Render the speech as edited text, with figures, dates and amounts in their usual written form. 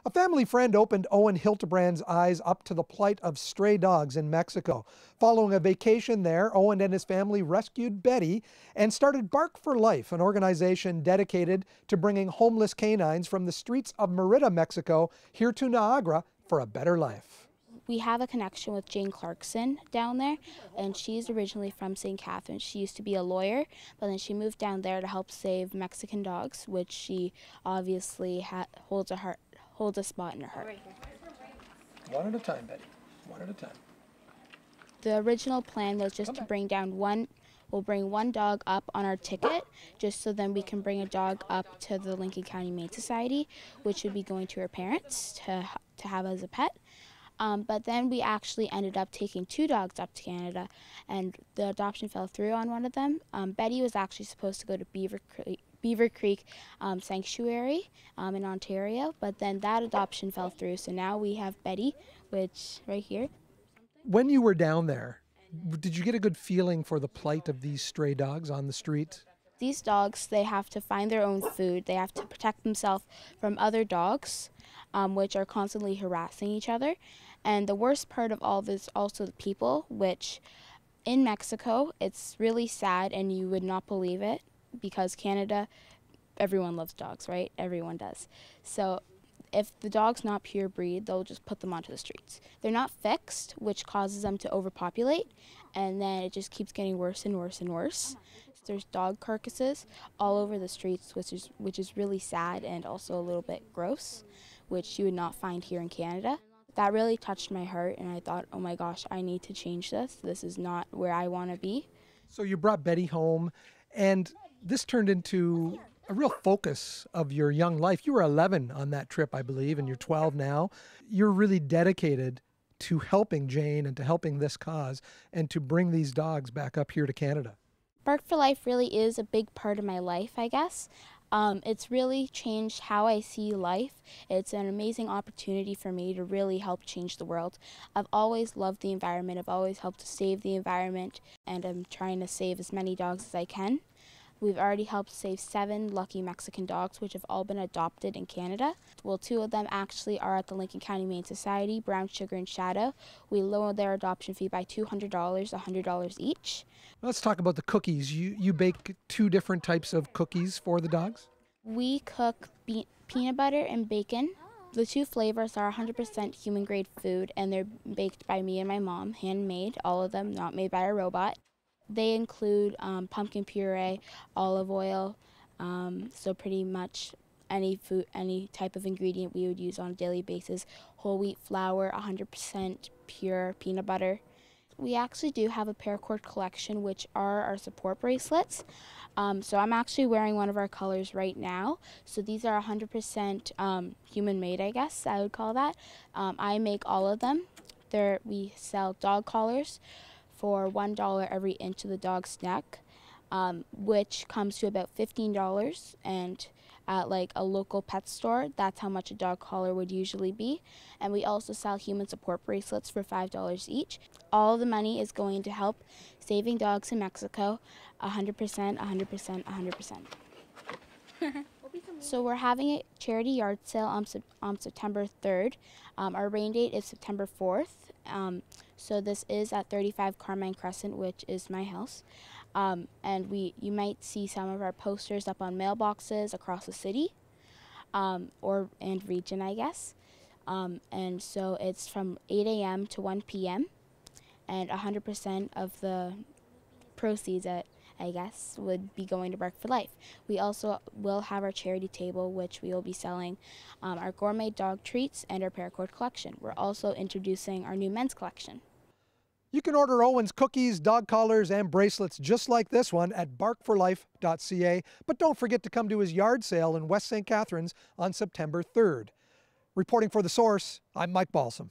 A family friend opened Owen Hiltebrand's eyes up to the plight of stray dogs in Mexico. Following a vacation there, Owen and his family rescued Betty and started Bark for Life, an organization dedicated to bringing homeless canines from the streets of Merida, Mexico, here to Niagara for a better life. We have a connection with Jane Clarkson down there, and she's originally from St. Catharines. She used to be a lawyer, but then she moved down there to help save Mexican dogs, which she obviously holds a spot in her heart. One at a time, Betty. One at a time. The original plan was just to bring down we'll bring one dog up on our ticket, just so then we can bring a dog up to the Lincoln County Humane Society, which would be going to her parents to have as a pet. But then we actually ended up taking 2 dogs up to Canada, and the adoption fell through on one of them. Betty was actually supposed to go to Beaver Creek Sanctuary in Ontario, but then that adoption fell through. So now we have Betty, which right here. When you were down there, did you get a good feeling for the plight of these stray dogs on the street? These dogs, they have to find their own food. They have to protect themselves from other dogs, which are constantly harassing each other. And the worst part of all this also the people, which in Mexico, it's really sad and you would not believe it, because Canada, everyone loves dogs, right? Everyone does. So if the dog's not pure breed, they'll just put them onto the streets. They're not fixed, which causes them to overpopulate, and then it just keeps getting worse and worse and worse. There's dog carcasses all over the streets, which is really sad and also a little bit gross, which you would not find here in Canada. That really touched my heart, and I thought, oh my gosh, I need to change this. This is not where I want to be. So you brought Betty home, and this turned into a real focus of your young life. You were 11 on that trip, I believe, and you're 12 now. You're really dedicated to helping Jane and to helping this cause and to bring these dogs back up here to Canada. Bark for Life really is a big part of my life, I guess. It's really changed how I see life. It's an amazing opportunity for me to really help change the world. I've always loved the environment. I've always helped to save the environment, and I'm trying to save as many dogs as I can. We've already helped save 7 lucky Mexican dogs, which have all been adopted in Canada. Well, 2 of them actually are at the Lincoln County Humane Society, Brown Sugar and Shadow. We lowered their adoption fee by $200, $100 each. Let's talk about the cookies. You bake 2 different types of cookies for the dogs? We cook peanut butter and bacon. The 2 flavors are 100% human-grade food, and they're baked by me and my mom, handmade, all of them, not made by a robot. They include pumpkin puree, olive oil, so pretty much any type of ingredient we would use on a daily basis. Whole wheat flour, 100% pure peanut butter. We actually do have a paracord collection, which are our support bracelets. So I'm actually wearing one of our colors right now. So these are 100% human-made, I guess I would call that. I make all of them. We sell dog collars for $1 every inch of the dog's neck, which comes to about $15, and at like a local pet store, that's how much a dog collar would usually be. And we also sell human support bracelets for $5 each. All the money is going to help saving dogs in Mexico, 100%, 100%, 100%. So we're having a charity yard sale on September 3rd. Our rain date is September 4th. So this is at 35 Carmine Crescent, which is my house. And you might see some of our posters up on mailboxes across the city and region, I guess. And so it's from 8 a.m. to 1 p.m. and 100% of the proceeds I guess, would be going to Bark for Life. We also will have our charity table, which we will be selling our gourmet dog treats and our paracord collection. We're also introducing our new men's collection. You can order Owen's cookies, dog collars, and bracelets just like this one at barkforlife.ca, but don't forget to come to his yard sale in West St. Catharines on September 3rd. Reporting for The Source, I'm Mike Balsam.